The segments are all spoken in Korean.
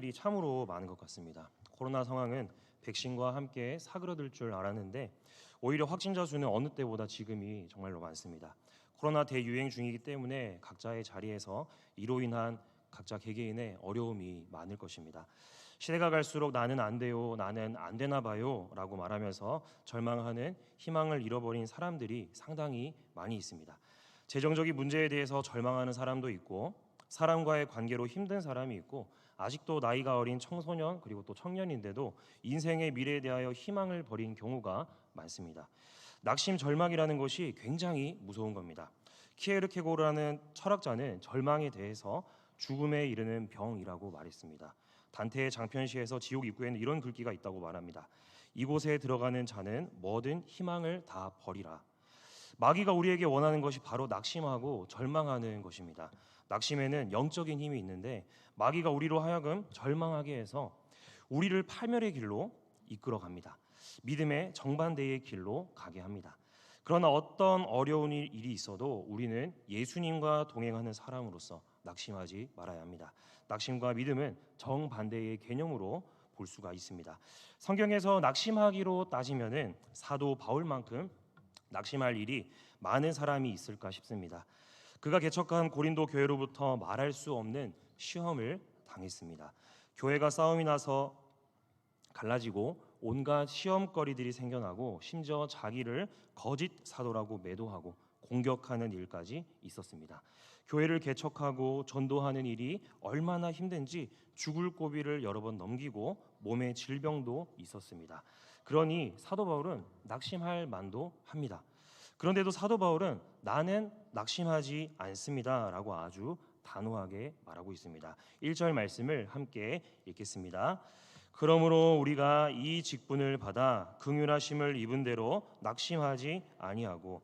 일이 참으로 많은 것 같습니다. 코로나 상황은 백신과 함께 사그러들 줄 알았는데 오히려 확진자 수는 어느 때보다 지금이 정말로 많습니다. 코로나 대유행 중이기 때문에 각자의 자리에서 이로 인한 각자 개개인의 어려움이 많을 것입니다. 시대가 갈수록 나는 안 돼요, 나는 안 되나 봐요 라고 말하면서 절망하는 희망을 잃어버린 사람들이 상당히 많이 있습니다. 재정적인 문제에 대해서 절망하는 사람도 있고 사람과의 관계로 힘든 사람이 있고 아직도 나이가 어린 청소년 그리고 또 청년인데도 인생의 미래에 대하여 희망을 버린 경우가 많습니다. 낙심 절망이라는 것이 굉장히 무서운 겁니다. 키에르케고르라는 철학자는 절망에 대해서 죽음에 이르는 병이라고 말했습니다. 단테의 장편시에서 지옥 입구에는 이런 글귀가 있다고 말합니다. 이곳에 들어가는 자는 뭐든 희망을 다 버리라. 마귀가 우리에게 원하는 것이 바로 낙심하고 절망하는 것입니다. 낙심에는 영적인 힘이 있는데 마귀가 우리로 하여금 절망하게 해서 우리를 파멸의 길로 이끌어 갑니다. 믿음의 정반대의 길로 가게 합니다. 그러나 어떤 어려운 일이 있어도 우리는 예수님과 동행하는 사람으로서 낙심하지 말아야 합니다. 낙심과 믿음은 정반대의 개념으로 볼 수가 있습니다. 성경에서 낙심하기로 따지면은 사도 바울만큼 낙심할 일이 많은 사람이 있을까 싶습니다. 그가 개척한 고린도 교회로부터 말할 수 없는 시험을 당했습니다. 교회가 싸움이 나서 갈라지고 온갖 시험거리들이 생겨나고 심지어 자기를 거짓 사도라고 매도하고 공격하는 일까지 있었습니다. 교회를 개척하고 전도하는 일이 얼마나 힘든지 죽을 고비를 여러 번 넘기고 몸에 질병도 있었습니다. 그러니 사도 바울은 낙심할 만도 합니다. 그런데도 사도 바울은 나는 낙심하지 않습니다라고 아주 단호하게 말하고 있습니다. 1절 말씀을 함께 읽겠습니다. 그러므로 우리가 이 직분을 받아 긍휼하심을 입은 대로 낙심하지 아니하고,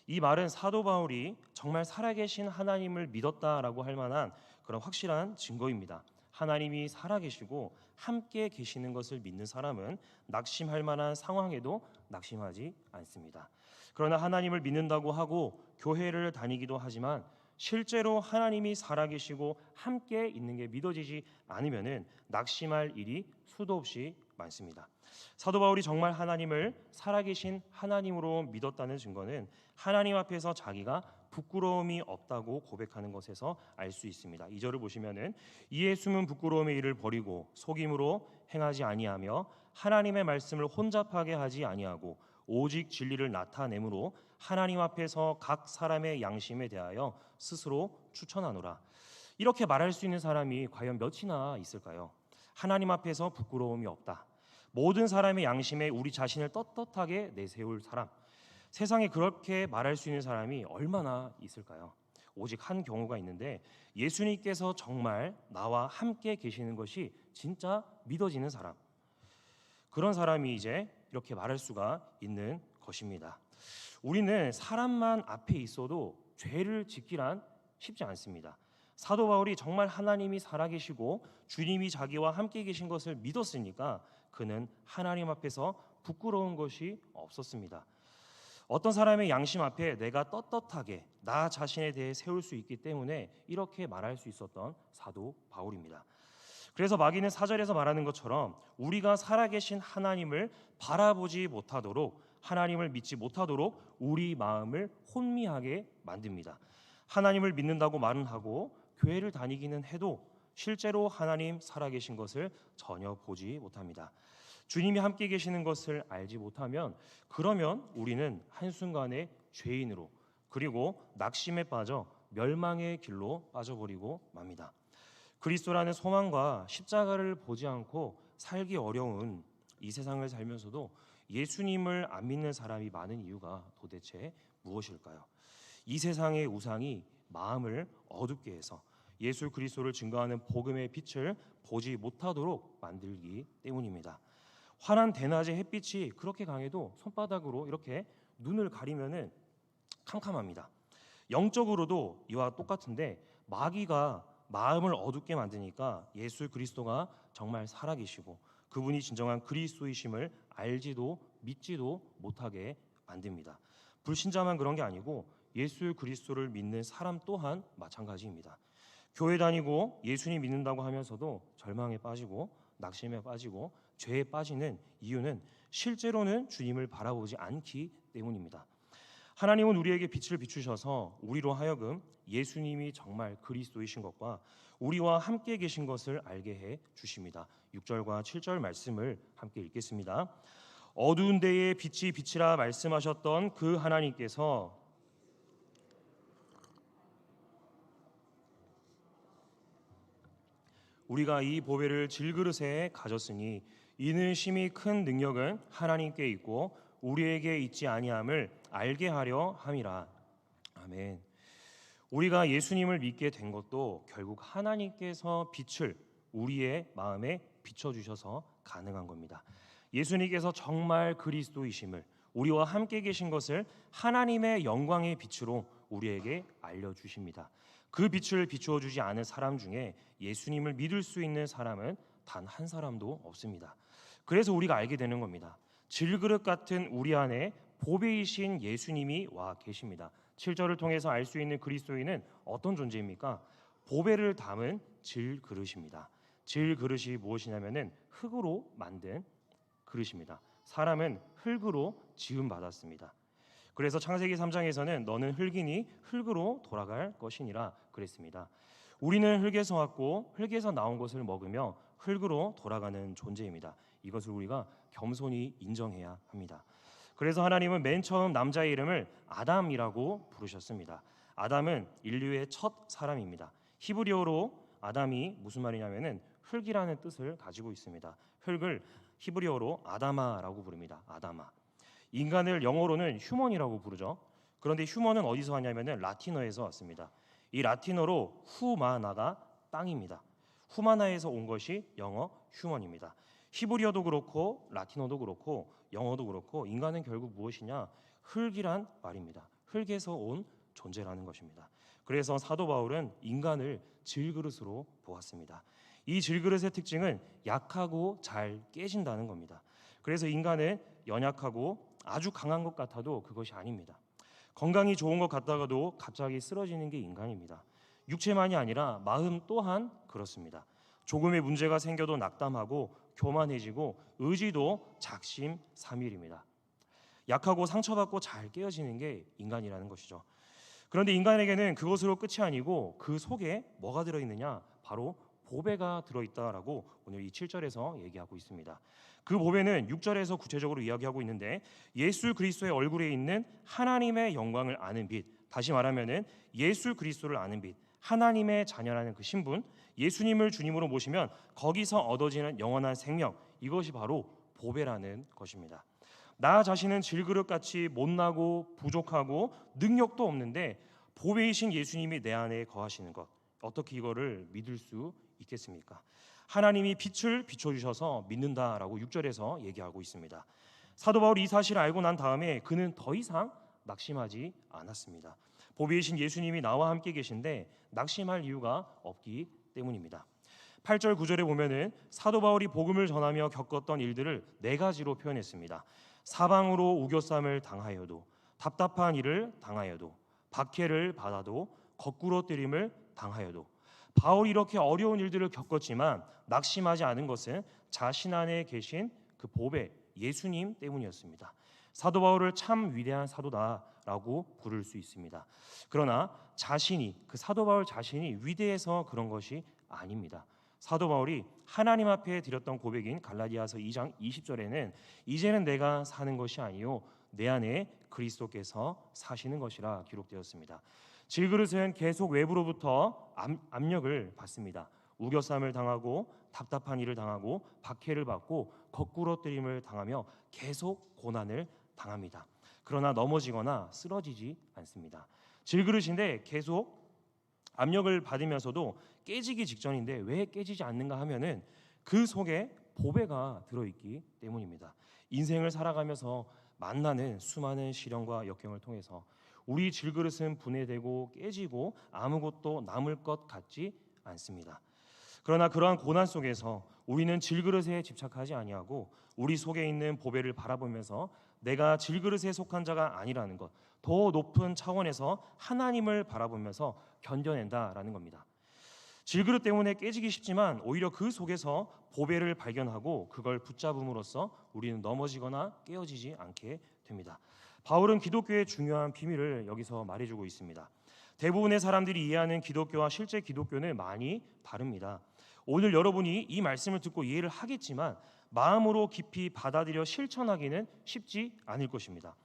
이 말은 사도 바울이 정말 살아계신 하나님을 믿었다라고 할 만한 그런 확실한 증거입니다. 하나님이 살아계시고 함께 계시는 것을 믿는 사람은 낙심할 만한 상황에도 낙심하지 않습니다. 그러나 하나님을 믿는다고 하고 교회를 다니기도 하지만 실제로 하나님이 살아계시고 함께 있는 게 믿어지지 않으면은 낙심할 일이 수도 없이 많습니다. 사도 바울이 정말 하나님을 살아계신 하나님으로 믿었다는 증거는 하나님 앞에서 자기가 부끄러움이 없다고 고백하는 것에서 알 수 있습니다. 2절을 보시면은 이에 숨은 부끄러움의 일을 버리고 속임으로 행하지 아니하며 하나님의 말씀을 혼잡하게 하지 아니하고 오직 진리를 나타내므로 하나님 앞에서 각 사람의 양심에 대하여 스스로 추천하노라. 이렇게 말할 수 있는 사람이 과연 몇이나 있을까요? 하나님 앞에서 부끄러움이 없다. 모든 사람의 양심에 우리 자신을 떳떳하게 내세울 사람. 세상에 그렇게 말할 수 있는 사람이 얼마나 있을까요? 오직 한 경우가 있는데 예수님께서 정말 나와 함께 계시는 것이 진짜 믿어지는 사람. 그런 사람이 이제 이렇게 말할 수가 있는 것입니다. 우리는 사람만 앞에 있어도 죄를 짓기란 쉽지 않습니다. 사도 바울이 정말 하나님이 살아계시고 주님이 자기와 함께 계신 것을 믿었으니까 그는 하나님 앞에서 부끄러운 것이 없었습니다. 어떤 사람의 양심 앞에 내가 떳떳하게 나 자신에 대해 세울 수 있기 때문에 이렇게 말할 수 있었던 사도 바울입니다. 그래서 마귀는 4절에서 말하는 것처럼 우리가 살아계신 하나님을 바라보지 못하도록, 하나님을 믿지 못하도록 우리 마음을 혼미하게 만듭니다. 하나님을 믿는다고 말은 하고 교회를 다니기는 해도 실제로 하나님 살아계신 것을 전혀 보지 못합니다. 주님이 함께 계시는 것을 알지 못하면 그러면 우리는 한순간에 죄인으로, 그리고 낙심에 빠져 멸망의 길로 빠져버리고 맙니다. 그리스도라는 소망과 십자가를 보지 않고 살기 어려운 이 세상을 살면서도 예수님을 안 믿는 사람이 많은 이유가 도대체 무엇일까요? 이 세상의 우상이 마음을 어둡게 해서 예수 그리스도를 증거하는 복음의 빛을 보지 못하도록 만들기 때문입니다. 환한 대낮의 햇빛이 그렇게 강해도 손바닥으로 이렇게 눈을 가리면은 캄캄합니다. 영적으로도 이와 똑같은데 마귀가 마음을 어둡게 만드니까 예수 그리스도가 정말 살아계시고 그분이 진정한 그리스도이심을 알지도 믿지도 못하게 만듭니다. 불신자만 그런 게 아니고 예수 그리스도를 믿는 사람 또한 마찬가지입니다. 교회 다니고 예수님 믿는다고 하면서도 절망에 빠지고 낙심에 빠지고 죄에 빠지는 이유는 실제로는 주님을 바라보지 않기 때문입니다. 하나님은 우리에게 빛을 비추셔서 우리로 하여금 예수님이 정말 그리스도이신 것과 우리와 함께 계신 것을 알게 해 주십니다. 6절과 7절 말씀을 함께 읽겠습니다. 어두운 데에 빛이 빛이라 말씀하셨던 그 하나님께서 우리가 이 보배를 질그릇에 가졌으니 이는 심히 큰 능력은 하나님께 있고 우리에게 있지 아니함을 알게 하려 함이라. 아멘. 우리가 예수님을 믿게 된 것도 결국 하나님께서 빛을 우리의 마음에 비춰주셔서 가능한 겁니다. 예수님께서 정말 그리스도이심을, 우리와 함께 계신 것을 하나님의 영광의 빛으로 우리에게 알려주십니다. 그 빛을 비추어 주지 않은 사람 중에 예수님을 믿을 수 있는 사람은 단 한 사람도 없습니다. 그래서 우리가 알게 되는 겁니다. 질그릇 같은 우리 안에 보배이신 예수님이 와 계십니다. 7절을 통해서 알 수 있는 그리스도인은 어떤 존재입니까? 보배를 담은 질그릇입니다. 질그릇이 무엇이냐면은 흙으로 만든 그릇입니다. 사람은 흙으로 지음 받았습니다. 그래서 창세기 3장에서는 너는 흙이니 흙으로 돌아갈 것이니라 그랬습니다. 우리는 흙에서 왔고 흙에서 나온 것을 먹으며 흙으로 돌아가는 존재입니다. 이것을 우리가 겸손히 인정해야 합니다. 그래서 하나님은 맨 처음 남자의 이름을 아담이라고 부르셨습니다. 아담은 인류의 첫 사람입니다. 히브리어로 아담이 무슨 말이냐면은 흙이라는 뜻을 가지고 있습니다. 흙을 히브리어로 아다마라고 부릅니다. 아다마. 인간을 영어로는 휴먼이라고 부르죠. 그런데 휴먼은 어디서 왔냐면은 라틴어에서 왔습니다. 이 라틴어로 후마나가 땅입니다. 후마나에서 온 것이 영어 휴먼입니다. 히브리어도 그렇고 라틴어도 그렇고 영어도 그렇고 인간은 결국 무엇이냐? 흙이란 말입니다. 흙에서 온 존재라는 것입니다. 그래서 사도 바울은 인간을 질그릇으로 보았습니다. 이 질그릇의 특징은 약하고 잘 깨진다는 겁니다. 그래서 인간은 연약하고 아주 강한 것 같아도 그것이 아닙니다. 건강이 좋은 것 같다가도 갑자기 쓰러지는 게 인간입니다. 육체만이 아니라 마음 또한 그렇습니다. 조금의 문제가 생겨도 낙담하고 교만해지고 의지도 작심삼일입니다. 약하고 상처받고 잘 깨어지는 게 인간이라는 것이죠. 그런데 인간에게는 그것으로 끝이 아니고 그 속에 뭐가 들어있느냐? 바로 보배가 들어있다라고 오늘 이 7절에서 얘기하고 있습니다. 그 보배는 6절에서 구체적으로 이야기하고 있는데 예수 그리스도의 얼굴에 있는 하나님의 영광을 아는 빛, 다시 말하면은 예수 그리스도를 아는 빛, 하나님의 자녀라는 그 신분, 예수님을 주님으로 모시면 거기서 얻어지는 영원한 생명, 이것이 바로 보배라는 것입니다. 나 자신은 질그릇같이 못나고 부족하고 능력도 없는데 보배이신 예수님이 내 안에 거하시는 것, 어떻게 이거를 믿을 수 있겠습니까? 하나님이 빛을 비춰주셔서 믿는다라고 6절에서 얘기하고 있습니다. 사도 바울이 이 사실을 알고 난 다음에 그는 더 이상 낙심하지 않았습니다. 보배이신 예수님이 나와 함께 계신데 낙심할 이유가 없기 때문입니다. 8절 9절에 보면은 사도 바울이 복음을 전하며 겪었던 일들을 네 가지로 표현했습니다. 사방으로 우겨쌈을 당하여도, 답답한 일을 당하여도, 박해를 받아도, 거꾸로 때림을 당하여도. 바울이 이렇게 어려운 일들을 겪었지만 낙심하지 않은 것은 자신 안에 계신 그 보배 예수님 때문이었습니다. 사도 바울을 참 위대한 사도다라고 부를 수 있습니다. 그러나 그 사도 바울 자신이 위대해서 그런 것이 아닙니다. 사도 바울이 하나님 앞에 드렸던 고백인 갈라디아서 2장 20절에는 이제는 내가 사는 것이 아니요 내 안에 그리스도께서 사시는 것이라 기록되었습니다. 질그릇은 계속 외부로부터 압력을 받습니다. 우겨쌈을 당하고 답답한 일을 당하고 박해를 받고 거꾸로 때림을 당하며 계속 고난을 당합니다. 그러나 넘어지거나 쓰러지지 않습니다. 질그릇인데 계속 압력을 받으면서도 깨지기 직전인데 왜 깨지지 않는가 하면은 그 속에 보배가 들어있기 때문입니다. 인생을 살아가면서 만나는 수많은 시련과 역경을 통해서 우리 질그릇은 분해되고 깨지고 아무것도 남을 것 같지 않습니다. 그러나 그러한 고난 속에서 우리는 질그릇에 집착하지 아니하고 우리 속에 있는 보배를 바라보면서 내가 질그릇에 속한 자가 아니라는 것, 더 높은 차원에서 하나님을 바라보면서 견뎌낸다라는 겁니다. 질그릇 때문에 깨지기 쉽지만 오히려 그 속에서 보배를 발견하고 그걸 붙잡음으로써 우리는 넘어지거나 깨어지지 않게 됩니다. 바울은 기독교의 중요한 비밀을 여기서 말해주고 있습니다. 대부분의 사람들이 이해하는 기독교와 실제 기독교는 많이 다릅니다. 오늘 여러분이 이 말씀을 듣고 이해를 하겠지만 마음으로 깊이 받아들여 실천하기는 쉽지 않을 것입니다.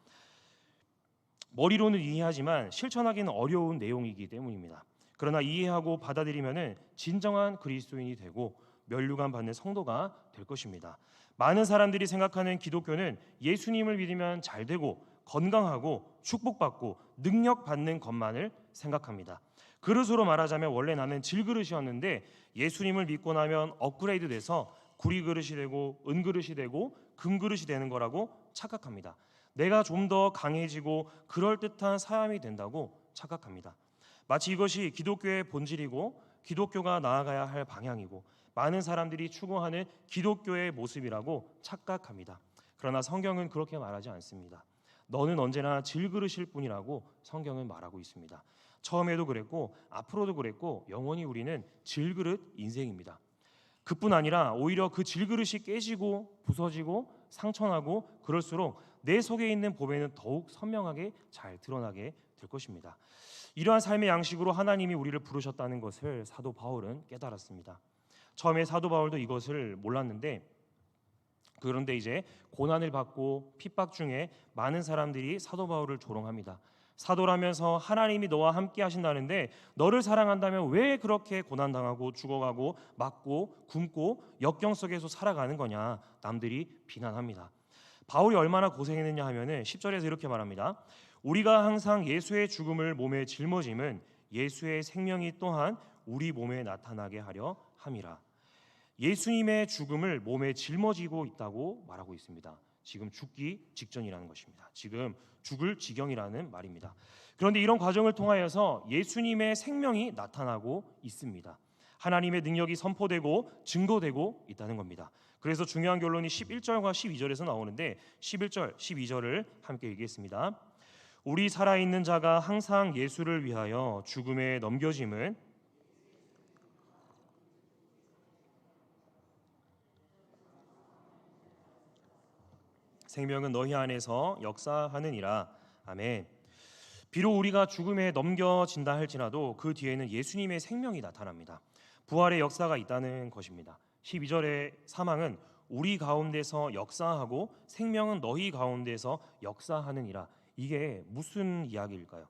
머리로는 이해하지만 실천하기는 어려운 내용이기 때문입니다. 그러나 이해하고 받아들이면은 진정한 그리스도인이 되고 면류관 받는 성도가 될 것입니다. 많은 사람들이 생각하는 기독교는 예수님을 믿으면 잘 되고 건강하고 축복받고 능력받는 것만을 생각합니다. 그릇으로 말하자면 원래 나는 질그릇이었는데 예수님을 믿고 나면 업그레이드 돼서 구리그릇이 되고 은그릇이 되고 금그릇이 되는 거라고 착각합니다. 내가 좀 더 강해지고 그럴듯한 사람이 된다고 착각합니다. 마치 이것이 기독교의 본질이고 기독교가 나아가야 할 방향이고 많은 사람들이 추구하는 기독교의 모습이라고 착각합니다. 그러나 성경은 그렇게 말하지 않습니다. 너는 언제나 질그릇일 뿐이라고 성경은 말하고 있습니다. 처음에도 그랬고 앞으로도 그랬고 영원히 우리는 질그릇 인생입니다. 그뿐 아니라 오히려 그 질그릇이 깨지고 부서지고 상처나고 그럴수록 내 속에 있는 보배는 더욱 선명하게 잘 드러나게 될 것입니다. 이러한 삶의 양식으로 하나님이 우리를 부르셨다는 것을 사도 바울은 깨달았습니다. 처음에 사도 바울도 이것을 몰랐는데 그런데 이제 고난을 받고 핍박 중에 많은 사람들이 사도 바울을 조롱합니다. 사도라면서 하나님이 너와 함께 하신다는데 너를 사랑한다면 왜 그렇게 고난당하고 죽어가고 맞고 굶고 역경 속에서 살아가는 거냐 남들이 비난합니다. 바울이 얼마나 고생했느냐 하면은 10절에서 이렇게 말합니다. 우리가 항상 예수의 죽음을 몸에 짊어짐은 예수의 생명이 또한 우리 몸에 나타나게 하려 함이라. 예수님의 죽음을 몸에 짊어지고 있다고 말하고 있습니다. 지금 죽기 직전이라는 것입니다. 지금 죽을 지경이라는 말입니다. 그런데 이런 과정을 통하여서 예수님의 생명이 나타나고 있습니다. 하나님의 능력이 선포되고 증거되고 있다는 겁니다. 그래서 중요한 결론이 11절과 12절에서 나오는데 11절, 12절을 함께 읽겠습니다. 우리 살아있는 자가 항상 예수를 위하여 죽음에 넘겨짐은 생명은 너희 안에서 역사하느니라. 아멘. 비록 우리가 죽음에 넘겨진다 할지라도 그 뒤에는 예수님의 생명이 나타납니다. 부활의 역사가 있다는 것입니다. 12절의 사망은 우리 가운데서 역사하고 생명은 너희 가운데서 역사하느니라. 이게 무슨 이야기일까요?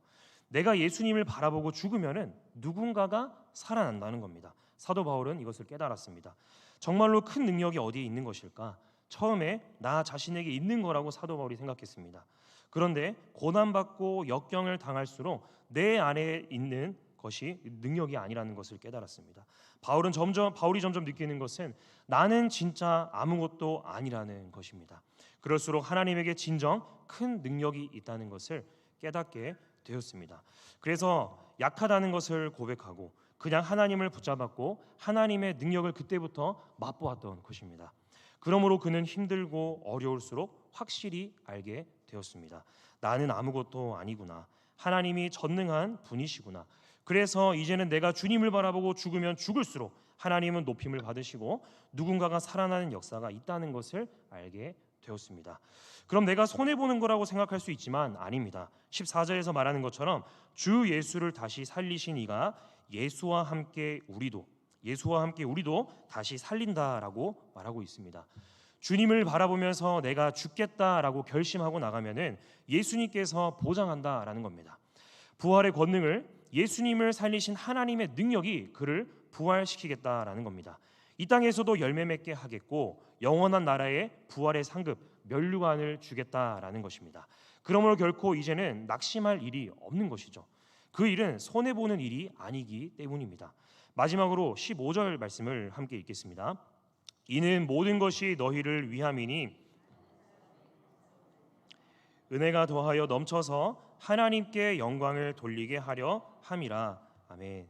내가 예수님을 바라보고 죽으면은 누군가가 살아난다는 겁니다. 사도 바울은 이것을 깨달았습니다. 정말로 큰 능력이 어디에 있는 것일까? 처음에 나 자신에게 있는 거라고 사도 바울이 생각했습니다. 그런데 고난받고 역경을 당할수록 내 안에 있는 것이 능력이 아니라는 것을 깨달았습니다. 바울이 점점 느끼는 것은 나는 진짜 아무것도 아니라는 것입니다. 그럴수록 하나님에게 진정 큰 능력이 있다는 것을 깨닫게 되었습니다. 그래서 약하다는 것을 고백하고 그냥 하나님을 붙잡았고 하나님의 능력을 그때부터 맛보았던 것입니다. 그러므로 그는 힘들고 어려울수록 확실히 알게 되었습니다. 나는 아무것도 아니구나. 하나님이 전능한 분이시구나. 그래서 이제는 내가 주님을 바라보고 죽으면 죽을수록 하나님은 높임을 받으시고 누군가가 살아나는 역사가 있다는 것을 알게 되었습니다. 그럼 내가 손해보는 거라고 생각할 수 있지만 아닙니다. 14절에서 말하는 것처럼 주 예수를 다시 살리신 이가 예수와 함께 우리도 다시 살린다라고 말하고 있습니다. 주님을 바라보면서 내가 죽겠다라고 결심하고 나가면은 예수님께서 보장한다라는 겁니다. 부활의 권능을 예수님을 살리신 하나님의 능력이 그를 부활시키겠다라는 겁니다. 이 땅에서도 열매 맺게 하겠고 영원한 나라의 부활의 상급 면류관을 주겠다라는 것입니다. 그러므로 결코 이제는 낙심할 일이 없는 것이죠. 그 일은 손해보는 일이 아니기 때문입니다. 마지막으로 15절 말씀을 함께 읽겠습니다. 이는 모든 것이 너희를 위함이니 은혜가 더하여 넘쳐서 하나님께 영광을 돌리게 하려 함이라. 아멘.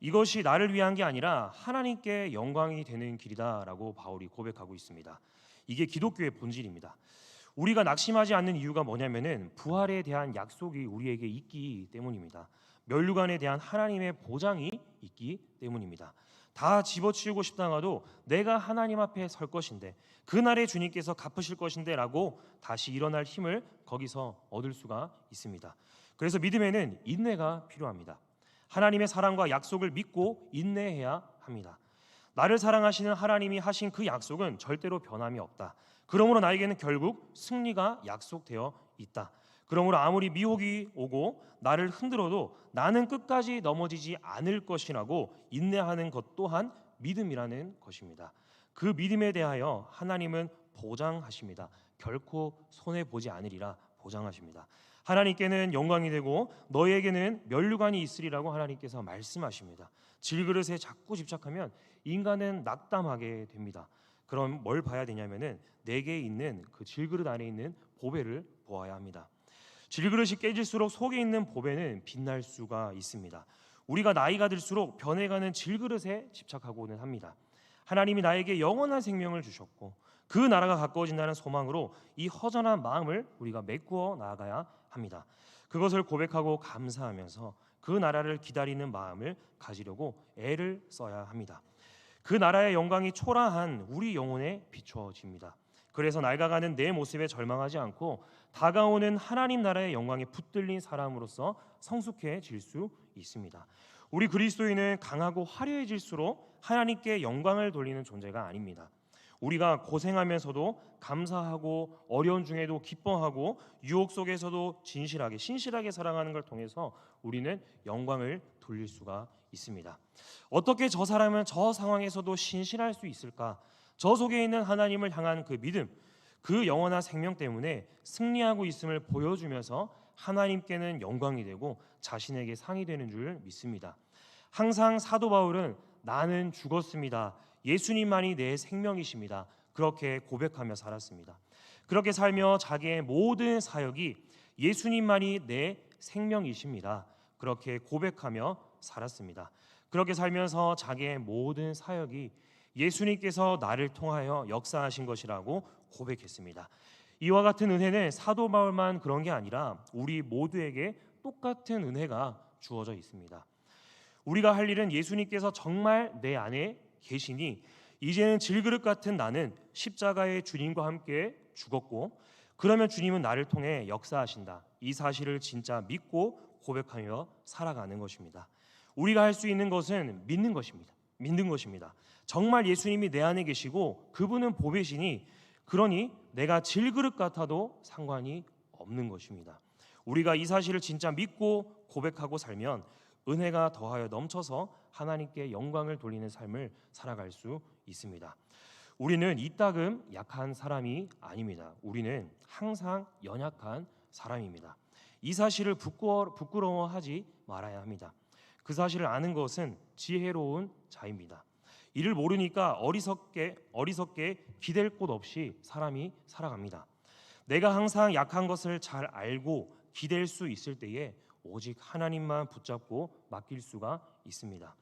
이것이 나를 위한 게 아니라 하나님께 영광이 되는 길이다라고 바울이 고백하고 있습니다. 이게 기독교의 본질입니다. 우리가 낙심하지 않는 이유가 뭐냐면은 부활에 대한 약속이 우리에게 있기 때문입니다. 면류관에 대한 하나님의 보장이 있기 때문입니다. 다 집어치우고 싶다가도 내가 하나님 앞에 설 것인데, 그날에 주님께서 갚으실 것인데 라고 다시 일어날 힘을 거기서 얻을 수가 있습니다. 그래서 믿음에는 인내가 필요합니다. 하나님의 사랑과 약속을 믿고 인내해야 합니다. 나를 사랑하시는 하나님이 하신 그 약속은 절대로 변함이 없다. 그러므로 나에게는 결국 승리가 약속되어 있다. 그러므로 아무리 미혹이 오고 나를 흔들어도 나는 끝까지 넘어지지 않을 것이라고 인내하는 것 또한 믿음이라는 것입니다. 그 믿음에 대하여 하나님은 보장하십니다. 결코 손해 보지 않으리라 보장하십니다. 하나님께는 영광이 되고 너희에게는 면류관이 있으리라고 하나님께서 말씀하십니다. 질그릇에 자꾸 집착하면 인간은 낙담하게 됩니다. 그럼 뭘 봐야 되냐면은 내게 있는 그 질그릇 안에 있는 보배를 보아야 합니다. 질그릇이 깨질수록 속에 있는 보배는 빛날 수가 있습니다. 우리가 나이가 들수록 변해가는 질그릇에 집착하고는 합니다. 하나님이 나에게 영원한 생명을 주셨고 그 나라가 가까워진다는 소망으로 이 허전한 마음을 우리가 메꾸어 나아가야 합니다. 그것을 고백하고 감사하면서 그 나라를 기다리는 마음을 가지려고 애를 써야 합니다. 그 나라의 영광이 초라한 우리 영혼에 비춰집니다. 그래서 낡아가는 내 모습에 절망하지 않고 다가오는 하나님 나라의 영광에 붙들린 사람으로서 성숙해질 수 있습니다. 우리 그리스도인은 강하고 화려해질수록 하나님께 영광을 돌리는 존재가 아닙니다. 우리가 고생하면서도 감사하고 어려운 중에도 기뻐하고 유혹 속에서도 진실하게 신실하게 살아가는 걸 통해서 우리는 영광을 돌릴 수가 있습니다. 어떻게 저 사람은 저 상황에서도 신실할 수 있을까? 저 속에 있는 하나님을 향한 그 믿음, 그 영원한 생명 때문에 승리하고 있음을 보여주면서 하나님께는 영광이 되고 자신에게 상이 되는 줄 믿습니다. 항상 사도 바울은 나는 죽었습니다. 예수님만이 내 생명이십니다. 그렇게 고백하며 살았습니다. 그렇게 살며 자기의 모든 사역이 예수님만이 내 생명이십니다. 그렇게 고백하며 살았습니다. 그렇게 살면서 자기의 모든 사역이 예수님께서 나를 통하여 역사하신 것이라고 고백했습니다. 이와 같은 은혜는 사도 바울만 그런 게 아니라 우리 모두에게 똑같은 은혜가 주어져 있습니다. 우리가 할 일은 예수님께서 정말 내 안에 계시니 이제는 질그릇 같은 나는 십자가의 주님과 함께 죽었고 그러면 주님은 나를 통해 역사하신다. 이 사실을 진짜 믿고 고백하며 살아가는 것입니다. 우리가 할 수 있는 것은 믿는 것입니다. 믿는 것입니다. 정말 예수님이 내 안에 계시고 그분은 보배시니 그러니 내가 질그릇 같아도 상관이 없는 것입니다. 우리가 이 사실을 진짜 믿고 고백하고 살면 은혜가 더하여 넘쳐서 하나님께 영광을 돌리는 삶을 살아갈 수 있습니다. 우리는 이따금 약한 사람이 아닙니다. 우리는 항상 연약한 사람입니다. 이 사실을 부끄러워하지 말아야 합니다. 그 사실을 아는 것은 지혜로운 자입니다. 이를 모르니까 어리석게 기댈 곳 없이 사람이 살아갑니다. 내가 항상 약한 것을 잘 알고 기댈 수 있을 때에 오직 하나님만 붙잡고 맡길 수가 있습니다.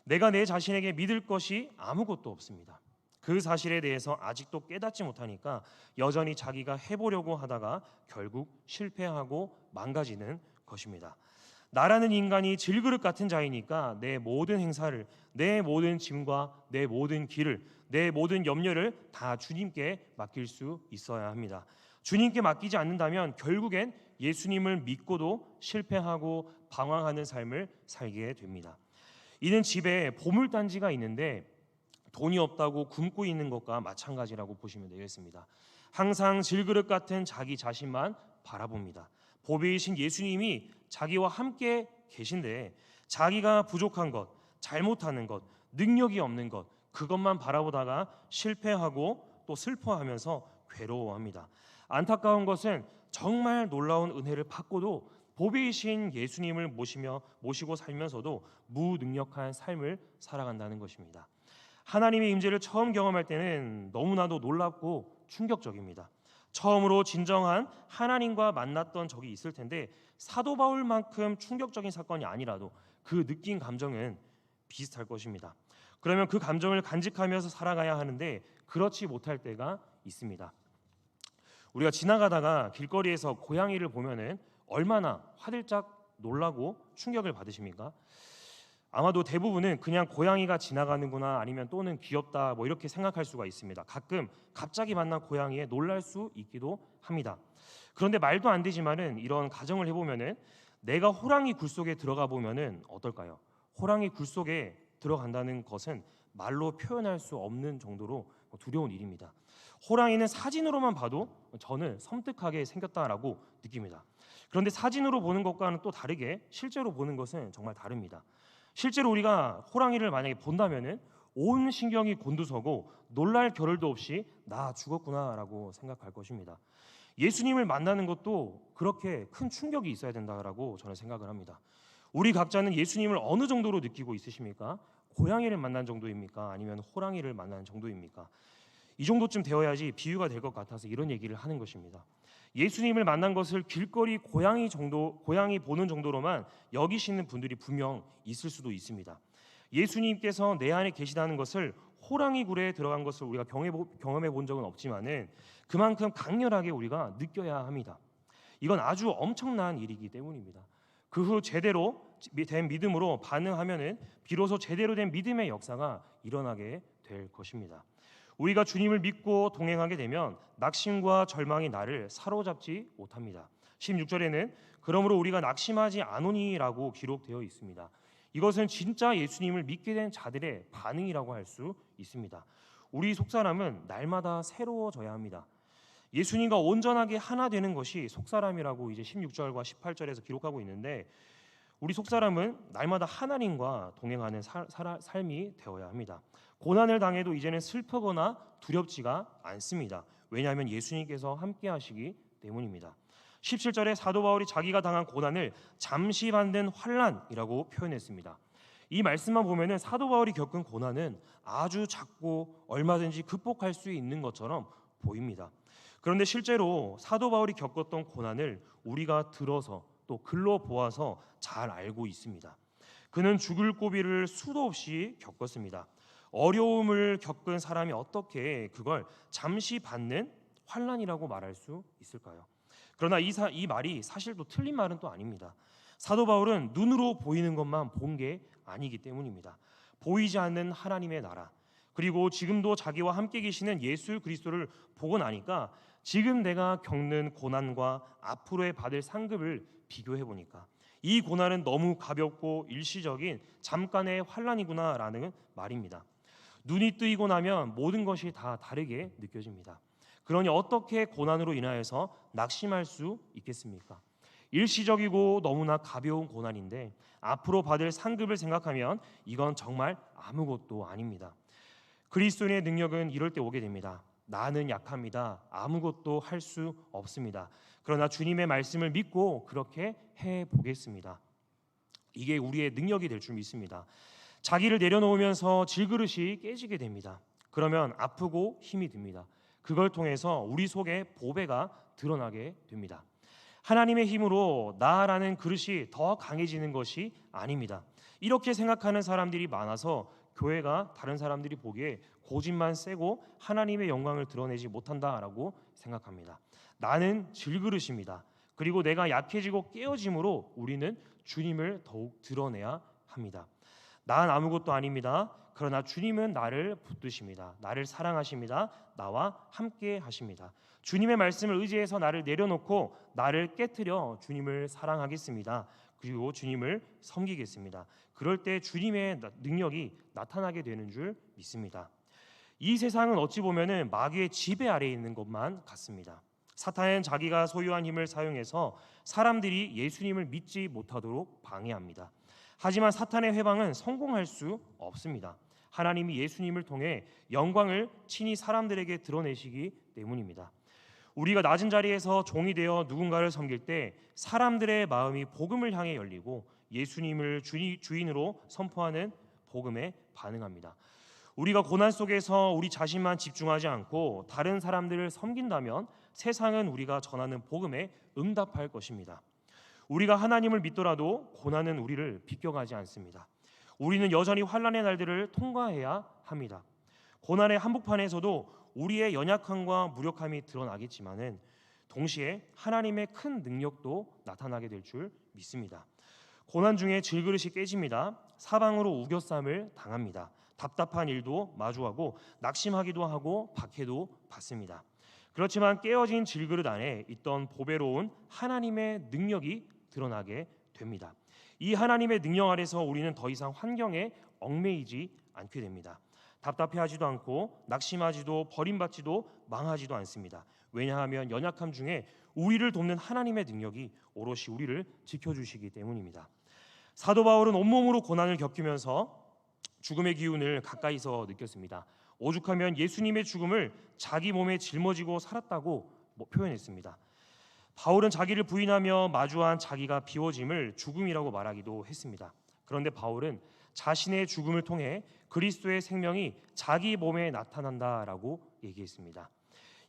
내가 내 자신에게 믿을 것이 아무것도 없습니다. 그 사실에 대해서 아직도 깨닫지 못하니까 여전히 자기가 해보려고 하다가 결국 실패하고 망가지는 것입니다. 나라는 인간이 질그릇 같은 자이니까 내 모든 행사를, 내 모든 짐과 내 모든 길을, 내 모든 염려를 다 주님께 맡길 수 있어야 합니다. 주님께 맡기지 않는다면 결국엔 예수님을 믿고도 실패하고 방황하는 삶을 살게 됩니다. 이는 집에 보물단지가 있는데 돈이 없다고 굶고 있는 것과 마찬가지라고 보시면 되겠습니다. 항상 질그릇 같은 자기 자신만 바라봅니다. 보배이신 예수님이 자기와 함께 계신데 자기가 부족한 것, 잘못하는 것, 능력이 없는 것 그것만 바라보다가 실패하고 또 슬퍼하면서 괴로워합니다. 안타까운 것은 정말 놀라운 은혜를 받고도 보배이신 예수님을 모시고 살면서도 무능력한 삶을 살아간다는 것입니다. 하나님의 임재를 처음 경험할 때는 너무나도 놀랍고 충격적입니다. 처음으로 진정한 하나님과 만났던 적이 있을 텐데 사도 바울만큼 충격적인 사건이 아니라도 그 느낀 감정은 비슷할 것입니다. 그러면 그 감정을 간직하면서 살아가야 하는데 그렇지 못할 때가 있습니다. 우리가 지나가다가 길거리에서 고양이를 보면은 얼마나 화들짝 놀라고 충격을 받으십니까? 아마도 대부분은 그냥 고양이가 지나가는구나 아니면 또는 귀엽다 뭐 이렇게 생각할 수가 있습니다. 가끔 갑자기 만난 고양이에 놀랄 수 있기도 합니다. 그런데 말도 안 되지만은 이런 가정을 해보면은 내가 호랑이 굴 속에 들어가 보면은 어떨까요? 호랑이 굴 속에 들어간다는 것은 말로 표현할 수 없는 정도로 두려운 일입니다. 호랑이는 사진으로만 봐도 저는 섬뜩하게 생겼다라고 느낍니다. 그런데 사진으로 보는 것과는 또 다르게 실제로 보는 것은 정말 다릅니다. 실제로 우리가 호랑이를 만약에 본다면은 온 신경이 곤두서고 놀랄 겨를도 없이 나 죽었구나라고 생각할 것입니다. 예수님을 만나는 것도 그렇게 큰 충격이 있어야 된다라고 저는 생각을 합니다. 우리 각자는 예수님을 어느 정도로 느끼고 있으십니까? 고양이를 만난 정도입니까? 아니면 호랑이를 만난 정도입니까? 이 정도쯤 되어야지 비유가 될 것 같아서 이런 얘기를 하는 것입니다. 예수님을 만난 것을 길거리 고양이 보는 정도로만 여기시는 분들이 분명 있을 수도 있습니다. 예수님께서 내 안에 계시다는 것을 호랑이 굴에 들어간 것을 우리가 경험해 본 적은 없지만은 그만큼 강렬하게 우리가 느껴야 합니다. 이건 아주 엄청난 일이기 때문입니다. 그 후 제대로 된 믿음으로 반응하면은 비로소 제대로 된 믿음의 역사가 일어나게 될 것입니다. 우리가 주님을 믿고 동행하게 되면 낙심과 절망이 나를 사로잡지 못합니다. 16절에는 그러므로 우리가 낙심하지 않으니라고 기록되어 있습니다. 이것은 진짜 예수님을 믿게 된 자들의 반응이라고 할 수 있습니다. 우리 속사람은 날마다 새로워져야 합니다. 예수님과 온전하게 하나 되는 것이 속사람이라고 이제 16절과 18절에서 기록하고 있는데 우리 속사람은 날마다 하나님과 동행하는 삶이 되어야 합니다. 고난을 당해도 이제는 슬프거나 두렵지가 않습니다. 왜냐하면 예수님께서 함께 하시기 때문입니다. 17절에 사도 바울이 자기가 당한 고난을 잠시 받는 환난이라고 표현했습니다. 이 말씀만 보면은 사도 바울이 겪은 고난은 아주 작고 얼마든지 극복할 수 있는 것처럼 보입니다. 그런데 실제로 사도 바울이 겪었던 고난을 우리가 들어서 또 글로 보아서 잘 알고 있습니다. 그는 죽을 고비를 수도 없이 겪었습니다. 어려움을 겪은 사람이 어떻게 그걸 잠시 받는 환난이라고 말할 수 있을까요? 그러나 이 말이 사실 또 틀린 말은 또 아닙니다. 사도 바울은 눈으로 보이는 것만 본 게 아니기 때문입니다. 보이지 않는 하나님의 나라 그리고 지금도 자기와 함께 계시는 예수 그리스도를 보고 나니까 지금 내가 겪는 고난과 앞으로의 받을 상급을 비교해 보니까 이 고난은 너무 가볍고 일시적인 잠깐의 환난이구나라는 말입니다. 눈이 뜨이고 나면 모든 것이 다 다르게 느껴집니다. 그러니 어떻게 고난으로 인하여서 낙심할 수 있겠습니까? 일시적이고 너무나 가벼운 고난인데 앞으로 받을 상급을 생각하면 이건 정말 아무것도 아닙니다. 그리스도인의 능력은 이럴 때 오게 됩니다. 나는 약합니다. 아무것도 할 수 없습니다. 그러나 주님의 말씀을 믿고 그렇게 해보겠습니다. 이게 우리의 능력이 될 줄 믿습니다. 자기를 내려놓으면서 질그릇이 깨지게 됩니다. 그러면 아프고 힘이 듭니다. 그걸 통해서 우리 속에 보배가 드러나게 됩니다. 하나님의 힘으로 나라는 그릇이 더 강해지는 것이 아닙니다. 이렇게 생각하는 사람들이 많아서 교회가 다른 사람들이 보기에 고집만 세고 하나님의 영광을 드러내지 못한다라고 생각합니다. 나는 질그릇입니다. 그리고 내가 약해지고 깨어짐으로 우리는 주님을 더욱 드러내야 합니다. 난 아무것도 아닙니다. 그러나 주님은 나를 붙드십니다. 나를 사랑하십니다. 나와 함께 하십니다. 주님의 말씀을 의지해서 나를 내려놓고 나를 깨트려 주님을 사랑하겠습니다. 그리고 주님을 섬기겠습니다. 그럴 때 주님의 능력이 나타나게 되는 줄 믿습니다. 이 세상은 어찌 보면은 마귀의 지배 아래에 있는 것만 같습니다. 사탄은 자기가 소유한 힘을 사용해서 사람들이 예수님을 믿지 못하도록 방해합니다. 하지만 사탄의 회방은 성공할 수 없습니다. 하나님이 예수님을 통해 영광을 친히 사람들에게 드러내시기 때문입니다. 우리가 낮은 자리에서 종이 되어 누군가를 섬길 때 사람들의 마음이 복음을 향해 열리고 예수님을 주인으로 선포하는 복음에 반응합니다. 우리가 고난 속에서 우리 자신만 집중하지 않고 다른 사람들을 섬긴다면 세상은 우리가 전하는 복음에 응답할 것입니다. 우리가 하나님을 믿더라도 고난은 우리를 비껴가지 않습니다. 우리는 여전히 환난의 날들을 통과해야 합니다. 고난의 한복판에서도 우리의 연약함과 무력함이 드러나겠지만은 동시에 하나님의 큰 능력도 나타나게 될 줄 믿습니다. 고난 중에 질그릇이 깨집니다. 사방으로 우겨쌈을 당합니다. 답답한 일도 마주하고 낙심하기도 하고 박해도 받습니다. 그렇지만 깨어진 질그릇 안에 있던 보배로운 하나님의 능력이 드러나게 됩니다. 이 하나님의 능력 아래서 우리는 더 이상 환경에 얽매이지 않게 됩니다. 답답해하지도 않고 낙심하지도 버림받지도 망하지도 않습니다. 왜냐하면 연약함 중에 우리를 돕는 하나님의 능력이 오롯이 우리를 지켜주시기 때문입니다. 사도 바울은 온몸으로 고난을 겪으면서 죽음의 기운을 가까이서 느꼈습니다. 오죽하면 예수님의 죽음을 자기 몸에 짊어지고 살았다고 표현했습니다. 바울은 자기를 부인하며 마주한 자기가 비워짐을 죽음이라고 말하기도 했습니다. 그런데 바울은 자신의 죽음을 통해 그리스도의 생명이 자기 몸에 나타난다라고 얘기했습니다.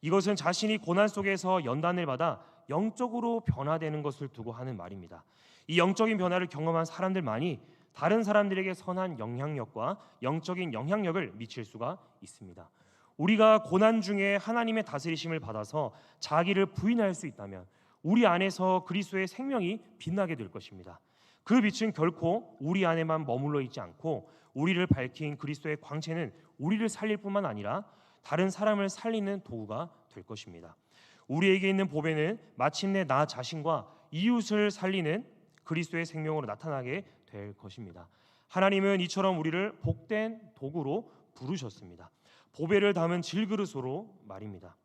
이것은 자신이 고난 속에서 연단을 받아 영적으로 변화되는 것을 두고 하는 말입니다. 이 영적인 변화를 경험한 사람들만이 다른 사람들에게 선한 영향력과 영적인 영향력을 미칠 수가 있습니다. 우리가 고난 중에 하나님의 다스리심을 받아서 자기를 부인할 수 있다면 우리 안에서 그리스도의 생명이 빛나게 될 것입니다. 그 빛은 결코 우리 안에만 머물러 있지 않고 우리를 밝힌 그리스도의 광채는 우리를 살릴 뿐만 아니라 다른 사람을 살리는 도구가 될 것입니다. 우리에게 있는 보배는 마침내 나 자신과 이웃을 살리는 그리스도의 생명으로 나타나게 될 것입니다. 하나님은 이처럼 우리를 복된 도구로 부르셨습니다. 보배를 담은 질그릇으로 말입니다.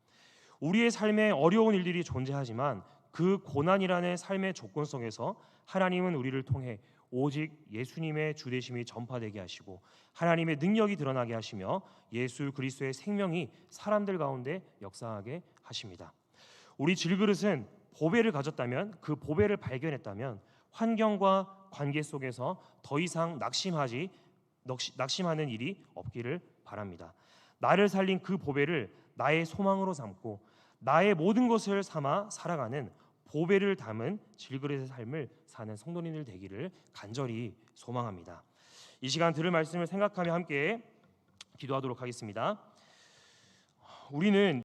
우리의 삶에 어려운 일들이 존재하지만 그 고난이라는 삶의 조건 속에서 하나님은 우리를 통해 오직 예수님의 주되심이 전파되게 하시고 하나님의 능력이 드러나게 하시며 예수 그리스도의 생명이 사람들 가운데 역사하게 하십니다. 우리 질그릇은 보배를 가졌다면, 그 보배를 발견했다면 환경과 관계 속에서 더 이상 낙심하는 일이 없기를 바랍니다. 나를 살린 그 보배를 나의 소망으로 삼고 나의 모든 것을 삼아 살아가는 보배를 담은 질그릇의 삶을 사는 성도님들 되기를 간절히 소망합니다. 이 시간 들을 말씀을 생각하며 함께 기도하도록 하겠습니다. 우리는